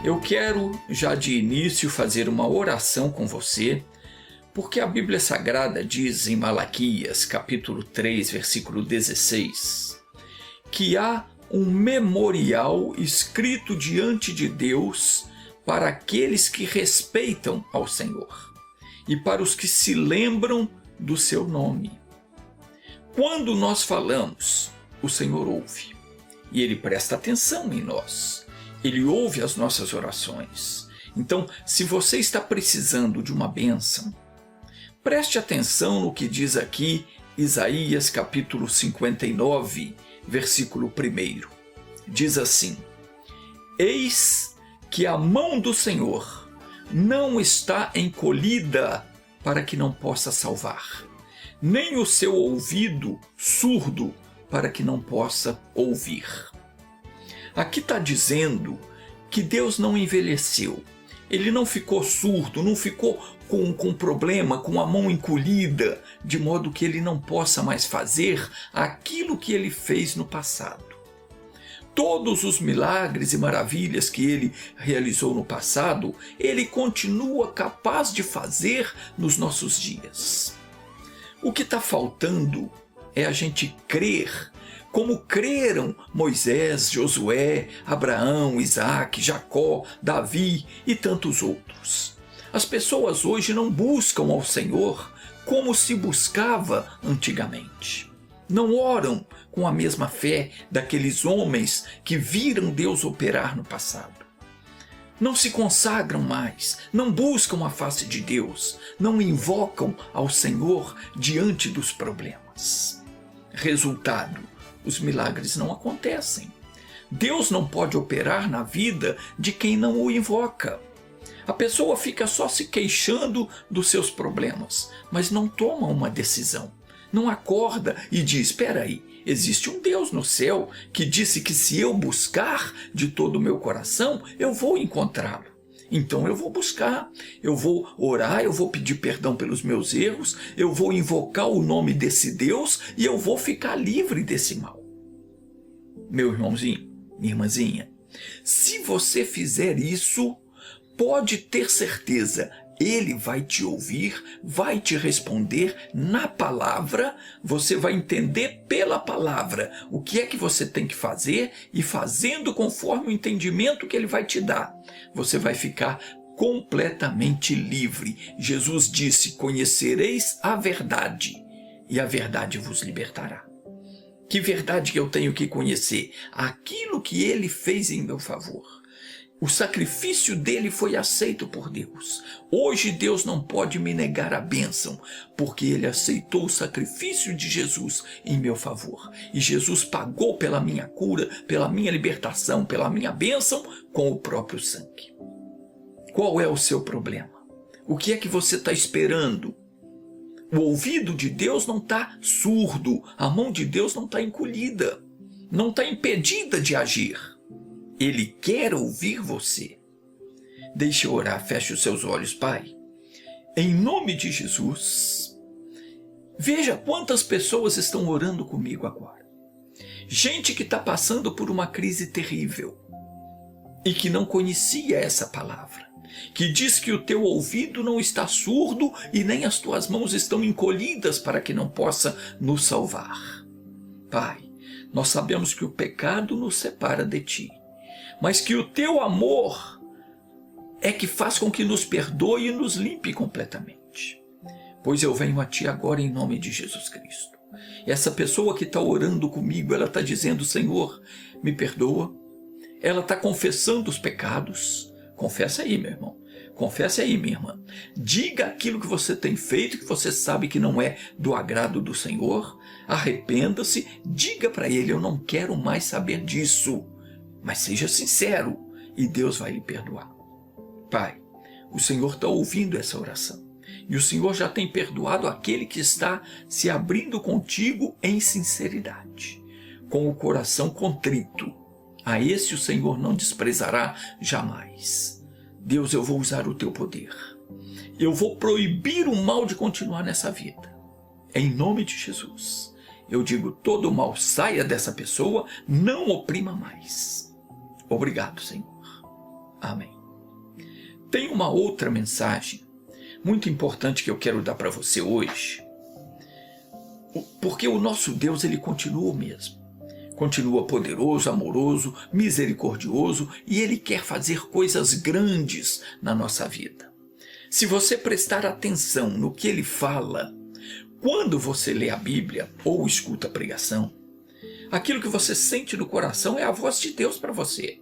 Eu quero, já de início, fazer uma oração com você, porque a Bíblia Sagrada diz em Malaquias, capítulo 3, versículo 16, que há um memorial escrito diante de Deus para aqueles que respeitam ao Senhor e para os que se lembram do seu nome. Quando nós falamos, o Senhor ouve e Ele presta atenção em nós. Ele ouve as nossas orações. Então, se você está precisando de uma bênção, preste atenção no que diz aqui Isaías capítulo 59, versículo 1. Diz assim: Eis que a mão do Senhor não está encolhida para que não possa salvar, nem o seu ouvido surdo para que não possa ouvir. Aqui está dizendo que Deus não envelheceu. Ele não ficou surdo, não ficou com problema, com a mão encolhida, de modo que ele não possa mais fazer aquilo que ele fez no passado. Todos os milagres e maravilhas que ele realizou no passado, ele continua capaz de fazer nos nossos dias. O que está faltando é a gente crer, como creram Moisés, Josué, Abraão, Isaac, Jacó, Davi e tantos outros. As pessoas hoje não buscam ao Senhor como se buscava antigamente. Não oram com a mesma fé daqueles homens que viram Deus operar no passado. Não se consagram mais, não buscam a face de Deus, não invocam ao Senhor diante dos problemas. Resultado: os milagres não acontecem. Deus não pode operar na vida de quem não o invoca. A pessoa fica só se queixando dos seus problemas, mas não toma uma decisão. Não acorda e diz: espera aí, existe um Deus no céu que disse que se eu buscar de todo o meu coração, eu vou encontrá-lo. Então eu vou buscar, eu vou orar, eu vou pedir perdão pelos meus erros, eu vou invocar o nome desse Deus e eu vou ficar livre desse mal. Meu irmãozinho, minha irmãzinha, se você fizer isso, pode ter certeza, Ele vai te ouvir, vai te responder na palavra, você vai entender pela palavra o que é que você tem que fazer e fazendo conforme o entendimento que Ele vai te dar, você vai ficar completamente livre. Jesus disse: conhecereis a verdade e a verdade vos libertará. Que verdade que eu tenho que conhecer? Aquilo que Ele fez em meu favor. O sacrifício dele foi aceito por Deus. Hoje Deus não pode me negar a bênção, porque ele aceitou o sacrifício de Jesus em meu favor. E Jesus pagou pela minha cura, pela minha libertação, pela minha bênção, com o próprio sangue. Qual é o seu problema? O que é que você está esperando? O ouvido de Deus não está surdo, a mão de Deus não está encolhida, não está impedida de agir. Ele quer ouvir você. Deixe eu orar, feche os seus olhos, Pai. Em nome de Jesus, veja quantas pessoas estão orando comigo agora. Gente que está passando por uma crise terrível e que não conhecia essa palavra, que diz que o teu ouvido não está surdo e nem as tuas mãos estão encolhidas para que não possa nos salvar. Pai, nós sabemos que o pecado nos separa de Ti, mas que o Teu amor é que faz com que nos perdoe e nos limpe completamente. Pois eu venho a Ti agora em nome de Jesus Cristo. E essa pessoa que está orando comigo, ela está dizendo: Senhor, me perdoa. Ela está confessando os pecados. Confessa aí, meu irmão. Confesse aí, minha irmã. Diga aquilo que você tem feito, que você sabe que não é do agrado do Senhor. Arrependa-se. Diga para Ele: eu não quero mais saber disso. Mas seja sincero e Deus vai lhe perdoar. Pai, o Senhor está ouvindo essa oração. E o Senhor já tem perdoado aquele que está se abrindo contigo em sinceridade, com o coração contrito. A esse o Senhor não desprezará jamais. Deus, eu vou usar o teu poder. Eu vou proibir o mal de continuar nessa vida. Em nome de Jesus, eu digo, todo mal saia dessa pessoa, não oprima mais. Obrigado, Senhor. Amém. Tem uma outra mensagem muito importante que eu quero dar para você hoje, porque o nosso Deus, ele continua o mesmo. Continua poderoso, amoroso, misericordioso, e ele quer fazer coisas grandes na nossa vida. Se você prestar atenção no que ele fala, quando você lê a Bíblia ou escuta a pregação, aquilo que você sente no coração é a voz de Deus para você.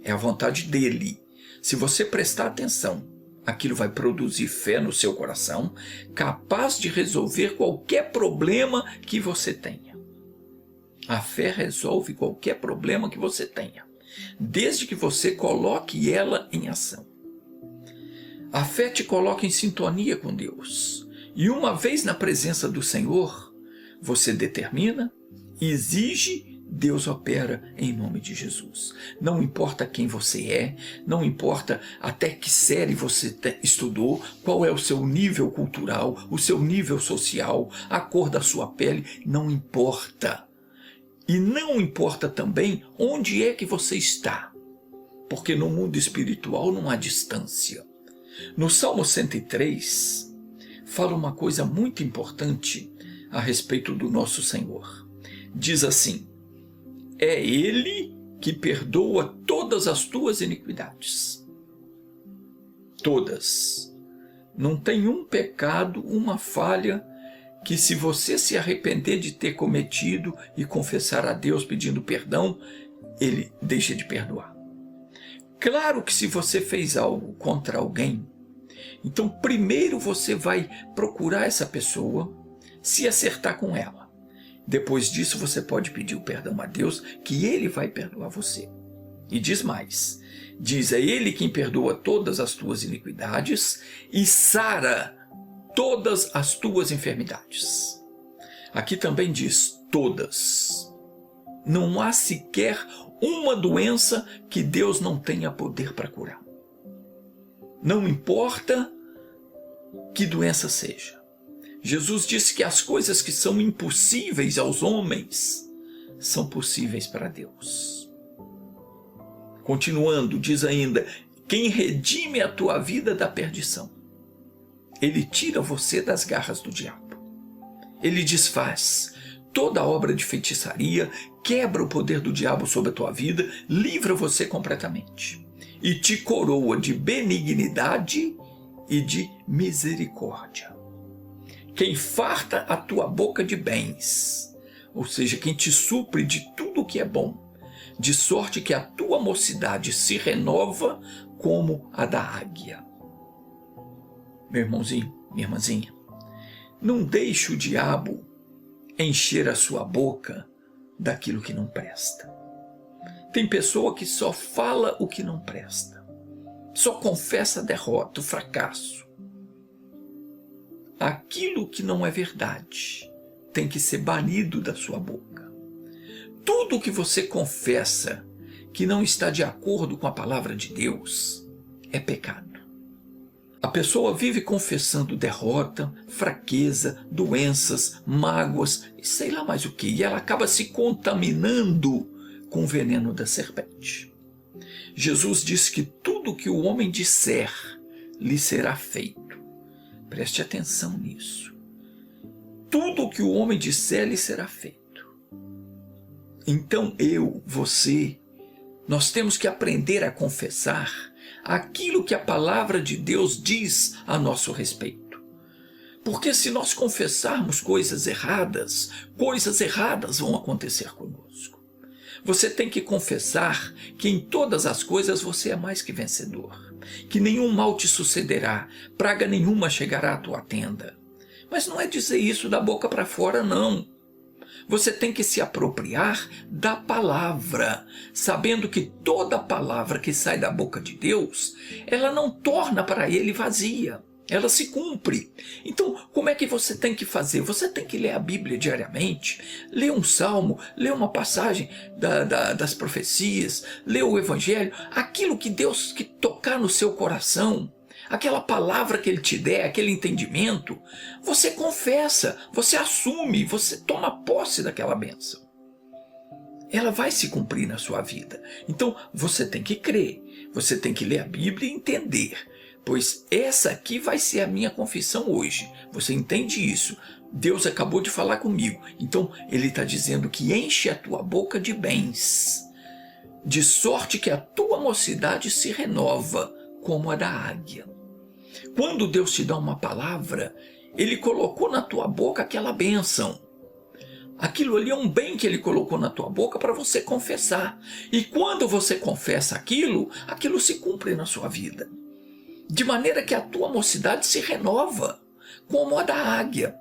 É a vontade dele. Se você prestar atenção, aquilo vai produzir fé no seu coração, capaz de resolver qualquer problema que você tenha. A fé resolve qualquer problema que você tenha, desde que você coloque ela em ação. A fé te coloca em sintonia com Deus. E uma vez na presença do Senhor, você determina, exige, Deus opera em nome de Jesus. Não importa quem você é, não importa até que série você estudou, qual é o seu nível cultural, o seu nível social, a cor da sua pele, não importa. E não importa também onde é que você está, porque no mundo espiritual não há distância. No Salmo 103, fala uma coisa muito importante a respeito do nosso Senhor. Diz assim: é Ele que perdoa todas as tuas iniquidades. Todas. Não tem um pecado, uma falha, que se você se arrepender de ter cometido e confessar a Deus pedindo perdão, Ele deixa de perdoar. Claro que se você fez algo contra alguém, então primeiro você vai procurar essa pessoa, se acertar com ela. Depois disso você pode pedir o perdão a Deus, que Ele vai perdoar você. E diz mais, diz, é Ele quem perdoa todas as tuas iniquidades e sara todas as tuas enfermidades. Aqui também diz todas. Não há sequer uma doença que Deus não tenha poder para curar. Não importa que doença seja. Jesus disse que as coisas que são impossíveis aos homens são possíveis para Deus. Continuando, diz ainda, quem redime a tua vida da perdição. Ele tira você das garras do diabo. Ele desfaz toda obra de feitiçaria, quebra o poder do diabo sobre a tua vida, livra você completamente e te coroa de benignidade e de misericórdia. Quem farta a tua boca de bens, ou seja, quem te supre de tudo o que é bom, de sorte que a tua mocidade se renova como a da águia. Meu irmãozinho, minha irmãzinha, não deixe o diabo encher a sua boca daquilo que não presta. Tem pessoa que só fala o que não presta, só confessa a derrota, o fracasso. Aquilo que não é verdade tem que ser banido da sua boca. Tudo que você confessa que não está de acordo com a palavra de Deus é pecado. A pessoa vive confessando derrota, fraqueza, doenças, mágoas e sei lá mais o que, e ela acaba se contaminando com o veneno da serpente. Jesus disse que tudo que o homem disser lhe será feito. Preste atenção nisso. Tudo o que o homem disser lhe será feito. Então você, nós temos que aprender a confessar aquilo que a palavra de Deus diz a nosso respeito. Porque se nós confessarmos coisas erradas vão acontecer conosco. Você tem que confessar que em todas as coisas você é mais que vencedor, que nenhum mal te sucederá, praga nenhuma chegará à tua tenda. Mas não é dizer isso da boca para fora, não. Você tem que se apropriar da palavra, sabendo que toda palavra que sai da boca de Deus, ela não torna para ele vazia, ela se cumpre. Então, como é que você tem que fazer? Você tem que ler a Bíblia diariamente, ler um salmo, ler uma passagem das profecias, ler o Evangelho, aquilo que Deus que tocar no seu coração, aquela palavra que ele te der, aquele entendimento, você confessa, você assume, você toma posse daquela bênção. Ela vai se cumprir na sua vida. Então você tem que crer, você tem que ler a Bíblia e entender, pois essa aqui vai ser a minha confissão hoje. Você entende isso? Deus acabou de falar comigo, então Ele está dizendo que enche a tua boca de bens, de sorte que a tua mocidade se renova como a da águia. Quando Deus te dá uma palavra, Ele colocou na tua boca aquela bênção. Aquilo ali é um bem que Ele colocou na tua boca para você confessar. E quando você confessa aquilo, aquilo se cumpre na sua vida. De maneira que a tua mocidade se renova, como a da águia.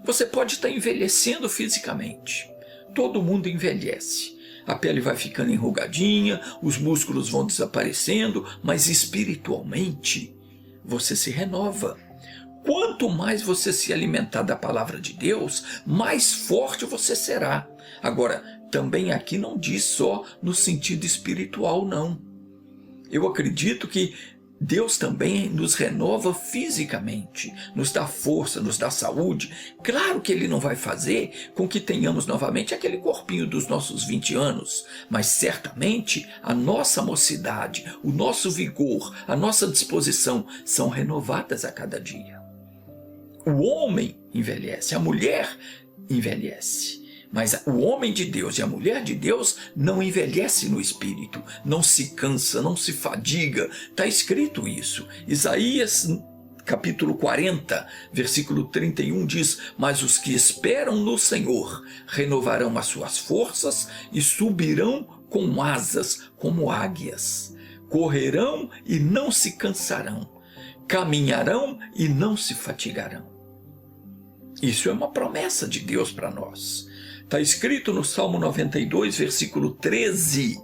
Você pode estar envelhecendo fisicamente. Todo mundo envelhece. A pele vai ficando enrugadinha, os músculos vão desaparecendo, mas espiritualmente você se renova. Quanto mais você se alimentar da palavra de Deus, mais forte você será. Agora, também aqui não diz só no sentido espiritual, não. Eu acredito que Deus também nos renova fisicamente, nos dá força, nos dá saúde. Claro que Ele não vai fazer com que tenhamos novamente aquele corpinho dos nossos 20 anos, mas certamente a nossa mocidade, o nosso vigor, a nossa disposição são renovadas a cada dia. O homem envelhece, a mulher envelhece. Mas o homem de Deus e a mulher de Deus não envelhece no espírito, não se cansa, não se fadiga. Está escrito isso. Isaías capítulo 40, versículo 31 diz: mas os que esperam no Senhor renovarão as suas forças e subirão com asas como águias. Correrão e não se cansarão, caminharão e não se fatigarão. Isso é uma promessa de Deus para nós. Está escrito no Salmo 92, versículo 13.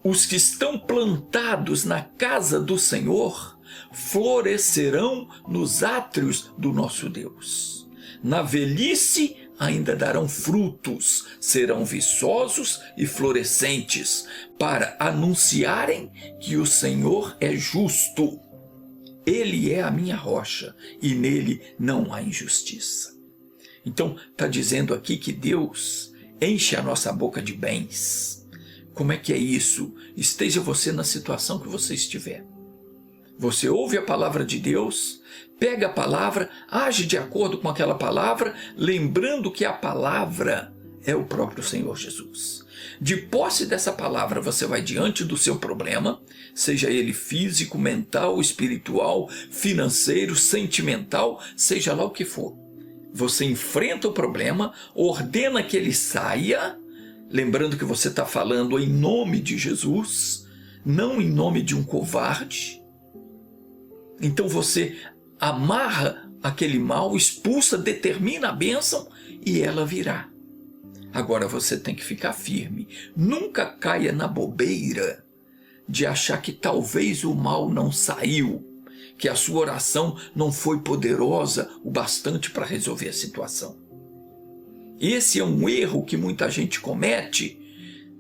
Os que estão plantados na casa do Senhor florescerão nos átrios do nosso Deus. Na velhice ainda darão frutos, serão viçosos e florescentes, para anunciarem que o Senhor é justo. Ele é a minha rocha e nele não há injustiça. Então, está dizendo aqui que Deus enche a nossa boca de bens. Como é que é isso? Esteja você na situação que você estiver. Você ouve a palavra de Deus, pega a palavra, age de acordo com aquela palavra, lembrando que a palavra é o próprio Senhor Jesus. De posse dessa palavra, você vai diante do seu problema, seja ele físico, mental, espiritual, financeiro, sentimental, seja lá o que for. Você enfrenta o problema, ordena que ele saia, lembrando que você está falando em nome de Jesus, não em nome de um covarde. Então você amarra aquele mal, expulsa, determina a bênção e ela virá. Agora você tem que ficar firme. Nunca caia na bobeira de achar que talvez o mal não saiu, que a sua oração não foi poderosa o bastante para resolver a situação. Esse é um erro que muita gente comete,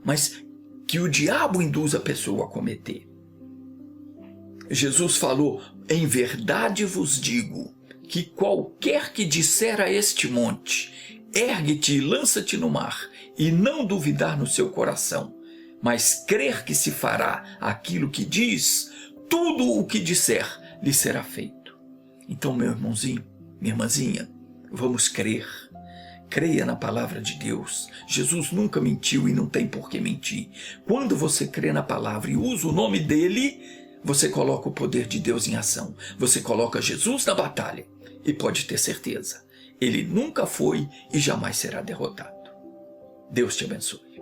mas que o diabo induz a pessoa a cometer. Jesus falou: em verdade vos digo, que qualquer que disser a este monte, ergue-te e lança-te no mar, e não duvidar no seu coração, mas crer que se fará aquilo que diz, tudo o que disser lhe será feito. Então, meu irmãozinho, minha irmãzinha, vamos crer. Creia na palavra de Deus. Jesus nunca mentiu e não tem por que mentir. Quando você crê na palavra e usa o nome dele, você coloca o poder de Deus em ação. Você coloca Jesus na batalha. E pode ter certeza, ele nunca foi e jamais será derrotado. Deus te abençoe.